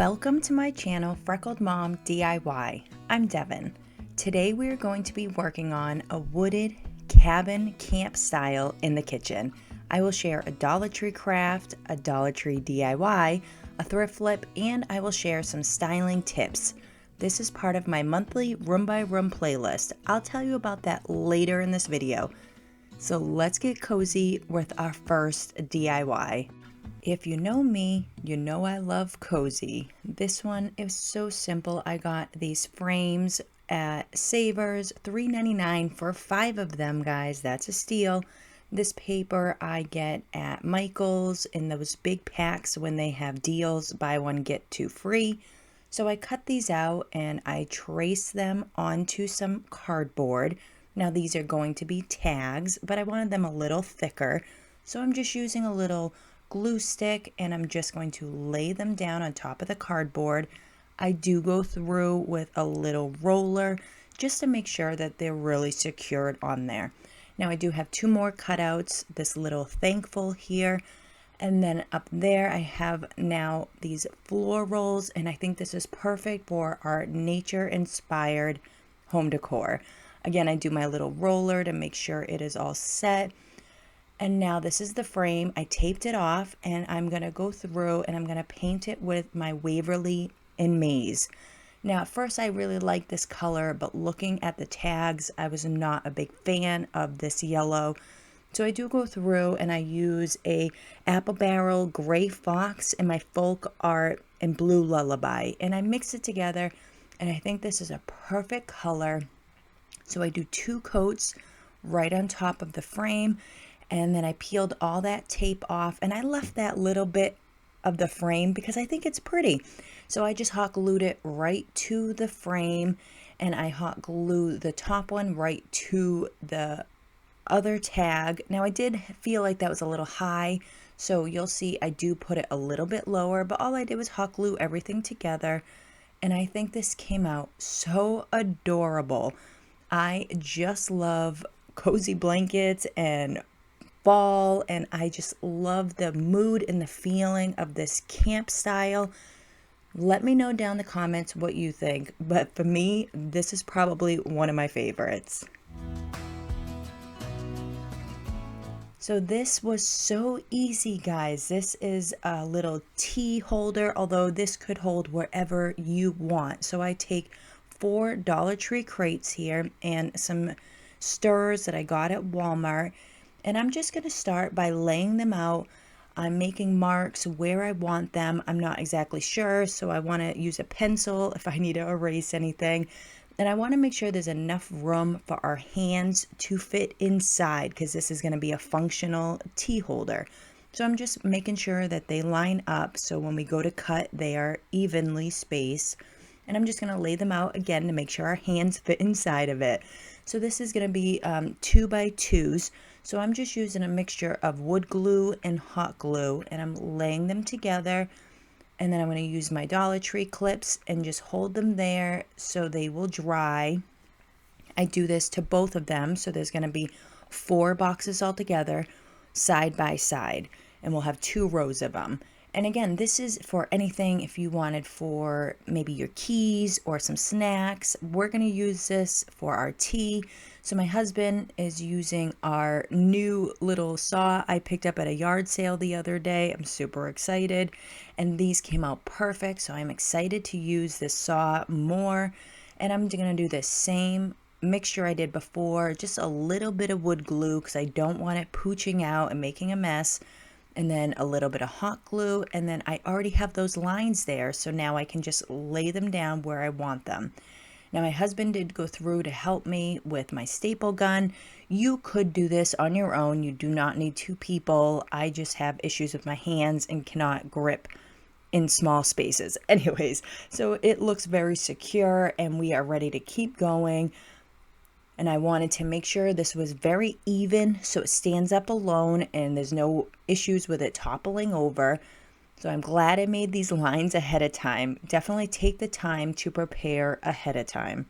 Welcome to my channel, Freckled Mom DIY. I'm Devin. Today we are going to be working on a wooded cabin camp style in the kitchen. I will share a Dollar Tree craft, a Dollar Tree DIY, a thrift flip, and I will share some styling tips. This is part of my monthly room by room playlist. I'll tell you about that later in this video. So let's get cozy with our first DIY. If you know me, you know I love cozy. This one is so simple. I got these frames at Savers, $3.99 for 5 of them, guys. That's a steal. This paper I get at Michael's in those big packs when they have deals, buy one get two free. So I cut these out and I trace them onto some cardboard. Now these are going to be tags, but I wanted them a little thicker. So I'm just using a little glue stick and I'm just going to lay them down on top of the cardboard. I do go through with a little roller just to make sure that they're really secured on there. Now I do have 2 more cutouts, this little thankful here, and then up there I have now these floor rolls, and I think this is perfect for our nature inspired home decor. Again, I do my little roller to make sure it is all set. And now this is the frame. I taped it off and I'm going to go through and I'm going to paint it with my Waverly and Maze. Now at first I really liked this color, but looking at the tags, I was not a big fan of this yellow. So I do go through and I use a apple barrel, gray fox, and my folk art and blue lullaby. And I mix it together and I think this is a perfect color. So I do 2 coats right on top of the frame. And then I peeled all that tape off and I left that little bit of the frame because I think it's pretty. So I just hot glued it right to the frame and I hot glued the top one right to the other tag. Now I did feel like that was a little high, so you'll see I do put it a little bit lower, but all I did was hot glue everything together and I think this came out so adorable. I just love cozy blankets and fall, and I just love the mood and the feeling of this camp style. Let me know down in the comments what you think, but for me, this is probably one of my favorites. So this was so easy, guys. This is a little tea holder, although this could hold wherever you want. So I take 4 Dollar Tree crates here and some stirrers that I got at Walmart. And I'm just going to start by laying them out. I'm making marks where I want them. I'm not exactly sure, so I want to use a pencil if I need to erase anything. And I want to make sure there's enough room for our hands to fit inside because this is going to be a functional tea holder. So I'm just making sure that they line up so when we go to cut, they are evenly spaced. And I'm just going to lay them out again to make sure our hands fit inside of it. So this is going to be 2 by 2s. So I'm just using a mixture of wood glue and hot glue and I'm laying them together, and then I'm going to use my Dollar Tree clips and just hold them there so they will dry. I do this to both of them, so there's going to be 4 boxes altogether side by side, and we'll have 2 rows of them. And again, this is for anything if you wanted for maybe your keys or some snacks. We're going to use this for our tea. So my husband is using our new little saw I picked up at a yard sale the other day. I'm super excited. And these came out perfect. So I'm excited to use this saw more. And I'm going to do the same mixture I did before. Just a little bit of wood glue because I don't want it pooching out and making a mess. And then a little bit of hot glue, and then I already have those lines there, so now I can just lay them down where I want them. Now my husband did go through to help me with my staple gun. You could do this on your own. You do not need 2 people. I just have issues with my hands and cannot grip in small spaces. Anyways, so it looks very secure and we are ready to keep going. And I wanted to make sure this was very even so it stands up alone and there's no issues with it toppling over. So I'm glad I made these lines ahead of time. Definitely take the time to prepare ahead of time.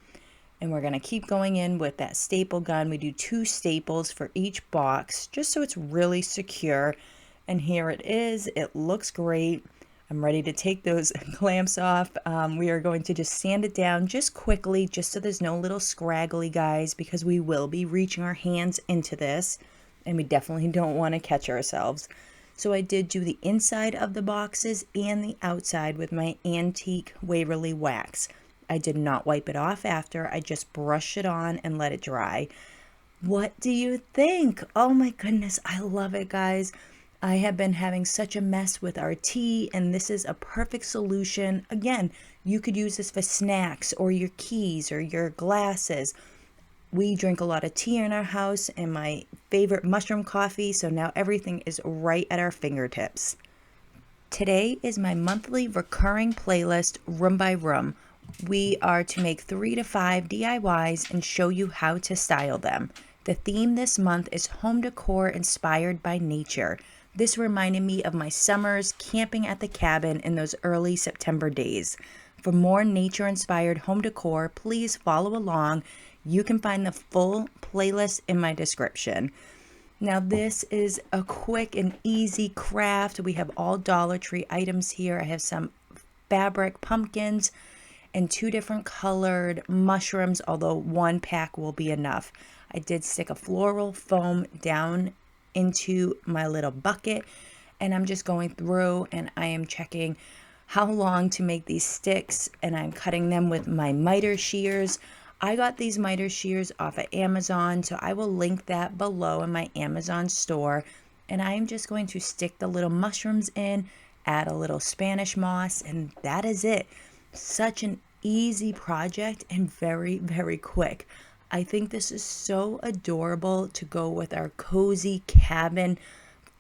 And we're going to keep going in with that staple gun. We do 2 staples for each box just so it's really secure. And here it is. It looks great. I'm ready to take those clamps off. We are going to just sand it down just quickly, just so there's no little scraggly guys, because we will be reaching our hands into this and we definitely don't want to catch ourselves. So I did do the inside of the boxes and the outside with my antique Waverly wax. I did not wipe it off after. I just brushed it on and let it dry. What do you think? Oh my goodness, I love it, guys. I have been having such a mess with our tea, and this is a perfect solution. Again, you could use this for snacks or your keys or your glasses. We drink a lot of tea in our house and my favorite mushroom coffee, so now everything is right at our fingertips. Today is my monthly recurring playlist, Room by Room. We are to make 3 to 5 DIYs and show you how to style them. The theme this month is home decor inspired by nature. This reminded me of my summers camping at the cabin in those early September days. For more nature-inspired home decor, please follow along. You can find the full playlist in my description. Now this is a quick and easy craft. We have all Dollar Tree items here. I have some fabric pumpkins and 2 different colored mushrooms, although 1 pack will be enough. I did stick a floral foam down into my little bucket, and I'm just going through and I am checking how long to make these sticks, and I'm cutting them with my miter shears. I got these miter shears off of Amazon, so I will link that below in my Amazon store. And I am just going to stick the little mushrooms in, add a little Spanish moss, and that is it. Such an easy project and very, very quick. I think this is so adorable to go with our cozy cabin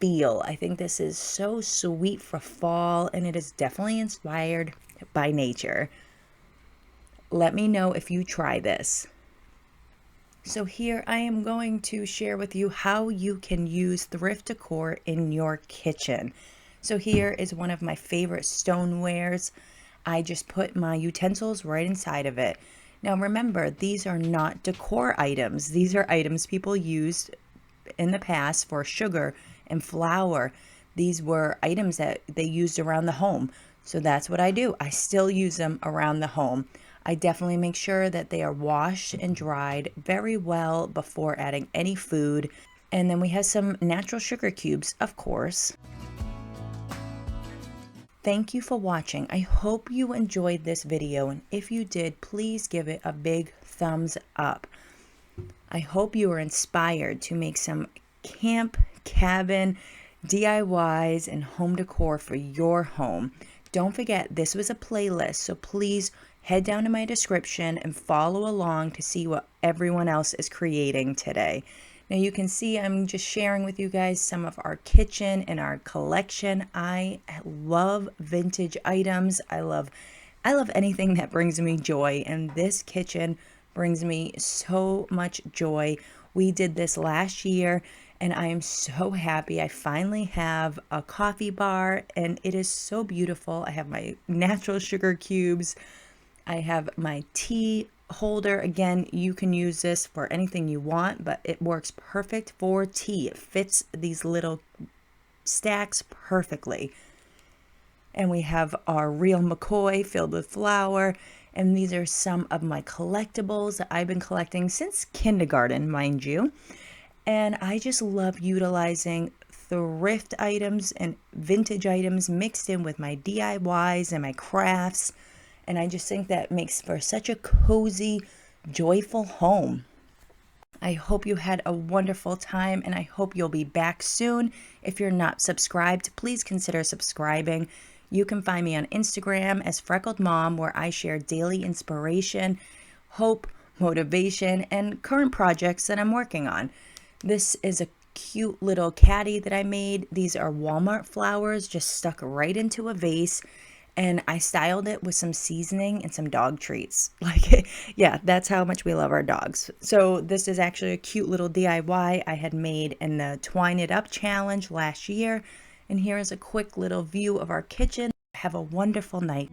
feel. I think this is so sweet for fall, and it is definitely inspired by nature. Let me know if you try this. So here I am going to share with you how you can use thrift decor in your kitchen. So here is one of my favorite stonewares. I just put my utensils right inside of it. Now remember, these are not decor items. These are items people used in the past for sugar and flour. These were items that they used around the home. So that's what I do. I still use them around the home. I definitely make sure that they are washed and dried very well before adding any food. And then we have some natural sugar cubes, of course. Thank you for watching. I hope you enjoyed this video, and if you did, please give it a big thumbs up. I hope you are inspired to make some camp, cabin, DIYs, and home decor for your home. Don't forget, this was a playlist, so please head down to my description and follow along to see what everyone else is creating today. Now you can see I'm just sharing with you guys some of our kitchen and our collection. I love vintage items. I love anything that brings me joy, and this kitchen brings me so much joy. We did this last year, and I am so happy. I finally have a coffee bar, and it is so beautiful. I have my natural sugar cubes. I have my tea holder. Again, you can use this for anything you want, but it works perfect for tea. It fits these little stacks perfectly. And we have our real McCoy filled with flour. And these are some of my collectibles that I've been collecting since kindergarten, mind you. And I just love utilizing thrift items and vintage items mixed in with my DIYs and my crafts. And I just think that makes for such a cozy, joyful home. I hope you had a wonderful time, and I hope you'll be back soon. If you're not subscribed, please consider subscribing. You can find me on Instagram as Freckled Mom, where I share daily inspiration, hope, motivation, and current projects that I'm working on. This is a cute little caddy that I made. These are Walmart flowers just stuck right into a vase. And I styled it with some seasoning and some dog treats. Like, yeah, that's how much we love our dogs. So this is actually a cute little DIY I had made in the Twine It Up challenge last year. And here is a quick little view of our kitchen. Have a wonderful night.